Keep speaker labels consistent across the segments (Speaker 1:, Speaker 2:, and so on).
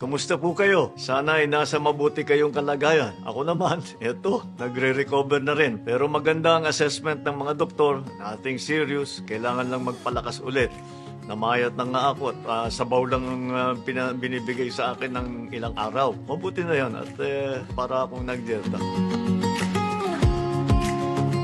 Speaker 1: Kumusta po kayo? Sana ay nasa mabuti kayong kalagayan. Ako naman, eto, nagre-recover na rin. Pero maganda ang assessment ng mga doktor, nothing serious, kailangan lang magpalakas ulit. Namayat na nga ako at sabaw lang ang binibigay sa akin ng ilang araw. Mabuti na yan at para akong nagdieta.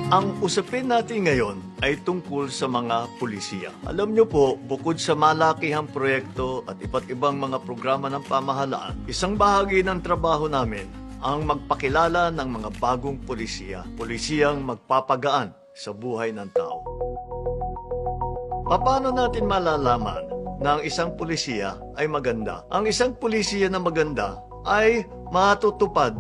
Speaker 1: Ang usapin natin ngayon ay tungkol sa mga pulisiya. Alam niyo po, bukod sa malakihang proyekto at iba't ibang mga programa ng pamahalaan, isang bahagi ng trabaho namin ang magpakilala ng mga bagong pulisiya. Pulisiyang magpapagaan sa buhay ng tao. Paano natin malalaman na ang isang pulisiya ay maganda? Ang isang pulisiya na maganda ay matutupad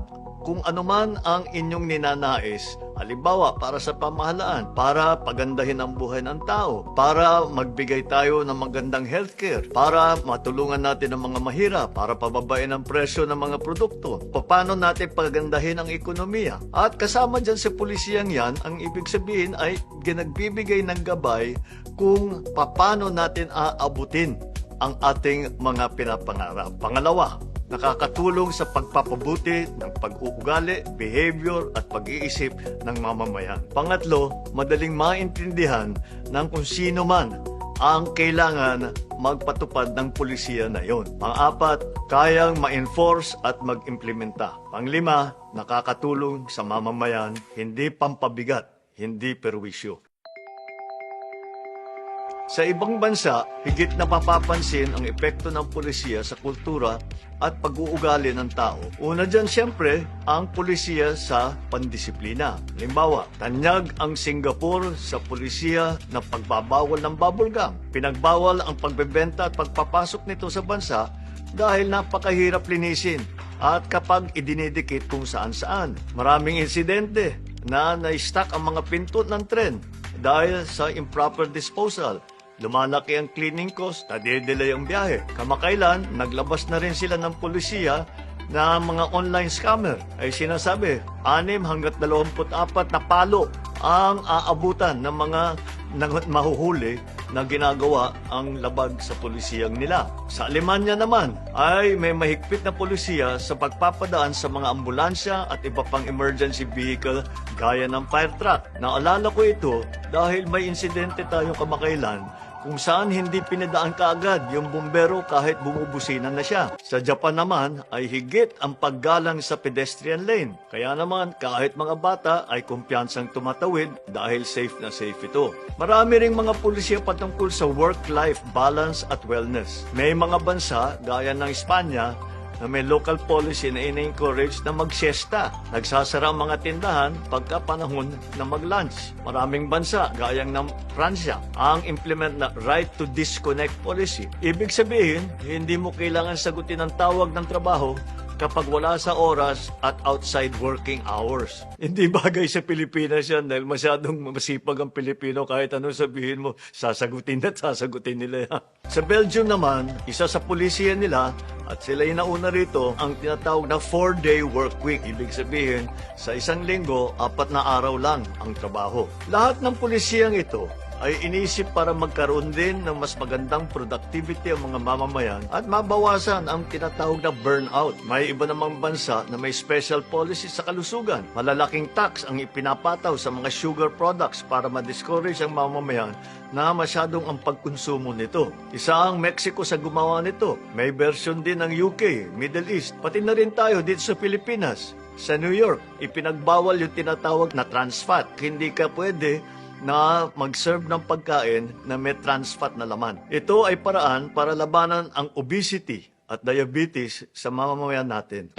Speaker 1: kung anuman ang inyong ninanais, halimbawa para sa pamahalaan, para pagandahin ang buhay ng tao, para magbigay tayo ng magandang healthcare, para matulungan natin ang mga mahirap, para pababain ang presyo ng mga produkto, paano natin pagandahin ang ekonomiya. At kasama dyan sa pulisiyang yan, ang ibig sabihin ay ginagbibigay ng gabay kung paano natin aabutin ang ating mga pinapangarap. Pangalawa, nakakatulong sa pagpapabuti ng pag-uugali, behavior at pag-iisip ng mamamayan. Pangatlo, madaling maintindihan ng kung sino man ang kailangan magpatupad ng pulisiya na yon. Pang-apat, kayang ma-enforce at mag-implementa. Panglima, nakakatulong sa mamamayan, hindi pampabigat, hindi perwisyo. Sa ibang bansa, higit na mapapansin ang epekto ng pulisiya sa kultura at pag-uugali ng tao. Una dyan siyempre, ang pulisiya sa pandisiplina. Halimbawa, tanyag ang Singapore sa pulisiya na pagbabawal ng bubble gum. Pinagbawal ang pagbebenta at pagpapasok nito sa bansa dahil napakahirap linisin at kapag idinidikit kung saan-saan. Maraming insidente na na-stuck ang mga pinto ng tren dahil sa improper disposal. Lumalaki ang cleaning cost, nade-delay ang biyahe. Kamakailan, naglabas na rin sila ng pulisiya na mga online scammer. Ay sinasabi, 6 hanggang 24 na palo ang aabutan ng mga mahuhuli na ginagawa ang labag sa pulisiyang nila. Sa Alemanya naman ay may mahigpit na pulisiya sa pagpapadaan sa mga ambulansya at iba pang emergency vehicle gaya ng fire truck. Naalala ko ito dahil may insidente tayong kamakailan kung saan hindi pinadaan kaagad yung bumbero kahit bumubusina na siya. Sa Japan naman ay higit ang paggalang sa pedestrian lane. Kaya naman kahit mga bata ay kumpiyansang tumatawid dahil safe na safe ito. Marami ring mga pulisya patungkol sa work-life balance at wellness. May mga bansa gaya ng Espanya na may local policy na ina-encourage na mag-siesta. Nagsasara ang mga tindahan pagka panahon na mag-lunch. Maraming bansa, gayang ng Pransya, ang implement na right to disconnect policy. Ibig sabihin, hindi mo kailangan sagutin ang tawag ng trabaho kapag wala sa oras at outside working hours. Hindi bagay sa Pilipinas yan dahil masyadong masipag ang Pilipino kahit anong sabihin mo, sasagutin at sasagutin nila yan. Sa Belgium naman, isa sa pulisiya nila at sila yung nauna rito ang tinatawag na 4-day work week. Ibig sabihin, sa isang linggo, 4 na araw lang ang trabaho. Lahat ng pulisiyang ito ay inisip para magkaroon din ng mas magandang productivity ang mga mamamayan at mabawasan ang tinatawag na burnout. May iba namang bansa na may special policy sa kalusugan. Malalaking tax ang ipinapataw sa mga sugar products para ma-discourage ang mamamayan na masyadong ang pagkonsumo nito. Isa ang Mexico sa gumawa nito. May version din ng UK, Middle East, pati na rin tayo dito sa Pilipinas. Sa New York, ipinagbawal yung tinatawag na trans fat. Hindi ka pwede na mag-serve ng pagkain na may trans fat na laman. Ito ay paraan para labanan ang obesity at diabetes sa mamamayan natin.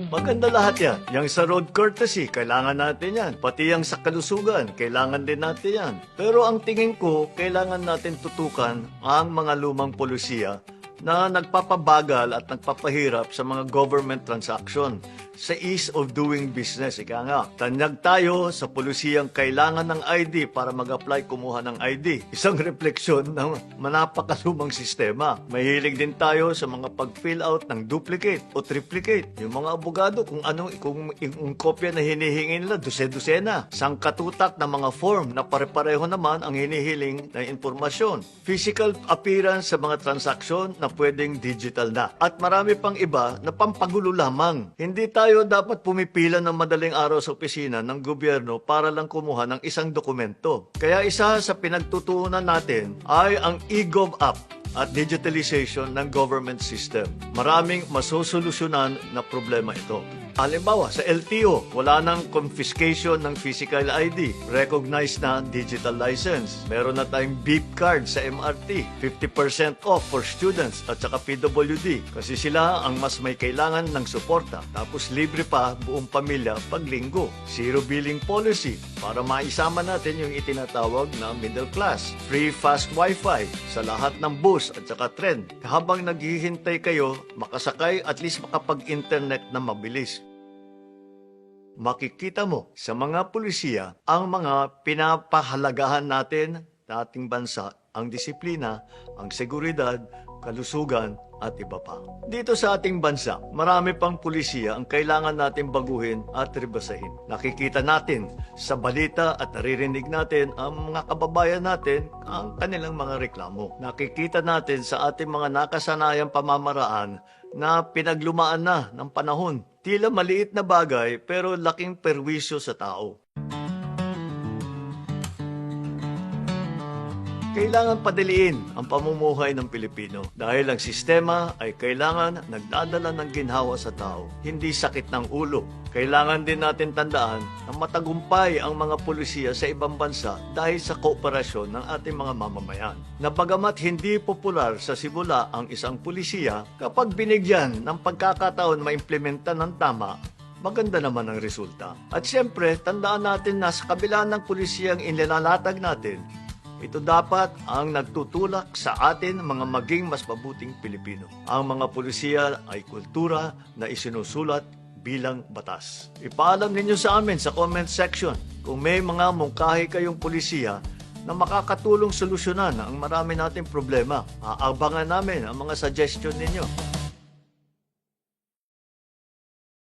Speaker 1: Maganda lahat yan. Yang sa road courtesy, kailangan natin yan. Pati yang sa kalusugan, kailangan din natin yan. Pero ang tingin ko, kailangan natin tutukan ang mga lumang pulisiya na nagpapabagal at nagpapahirap sa mga government transaction, sa ease of doing business. Ika nga, tanyag tayo sa polisiyang kailangan ng ID para mag-apply kumuha ng ID. Isang refleksyon ng manapakalumang sistema. Mahilig din tayo sa mga pag-fill out ng duplicate o triplicate. Yung mga abogado, kung yung kopya na hinihingi nila, dose-dosena. Sangkatutak ng mga form na pare-pareho naman ang hinihiling na impormasyon. Physical appearance sa mga transaksyon na pwedeng digital na. At marami pang iba na pampagulo lamang. Hindi tayo dapat pumipila ng madaling araw sa opisina ng gobyerno para lang kumuha ng isang dokumento. Kaya isa sa pinagtutuunan natin ay ang eGov app at digitalization ng government system. Maraming masosolusyonan na problema ito. Halimbawa, sa LTO, wala nang confiscation ng physical ID. Recognized na digital license. Meron na tayong beep card sa MRT. 50% off for students at saka PWD. Kasi sila ang mas may kailangan ng suporta. Tapos libre pa buong pamilya pag linggo. Zero billing policy para maisama natin yung itinatawag na middle class. Free fast wifi sa lahat ng bus at saka tren. Habang naghihintay kayo, makasakay at least makapag-internet na mabilis. Makikita mo sa mga pulisiya ang mga pinapahalagahan natin sa ating bansa, ang disiplina, ang seguridad, kalusugan, at iba pa. Dito sa ating bansa, marami pang pulisiya ang kailangan natin baguhin at rebasahin. Nakikita natin sa balita at naririnig natin ang mga kababayan natin ang kanilang mga reklamo. Nakikita natin sa ating mga nakasanayang pamamaraan na pinaglumaan na ng panahon. Tila maliit na bagay pero laking perwisyo sa tao. Kailangan padaliin ang pamumuhay ng Pilipino dahil ang sistema ay kailangan nagdadala ng ginhawa sa tao, hindi sakit ng ulo. Kailangan din natin tandaan na matagumpay ang mga pulisiya sa ibang bansa dahil sa kooperasyon ng ating mga mamamayan. Na bagamat hindi popular sa simula ang isang pulisiya, kapag binigyan ng pagkakataon maimplementa ng tama, maganda naman ang resulta. At siyempre, tandaan natin na sa kabila ng pulisiyang inilalatag natin, ito dapat ang nagtutulak sa atin mga maging mas mabuting Pilipino. Ang mga pulisiya ay kultura na isinusulat bilang batas. Ipaalam ninyo sa amin sa comment section kung may mga mungkahi kayong pulisiya na makakatulong solusyonan ang marami nating problema. Aabangan namin ang mga suggestion ninyo.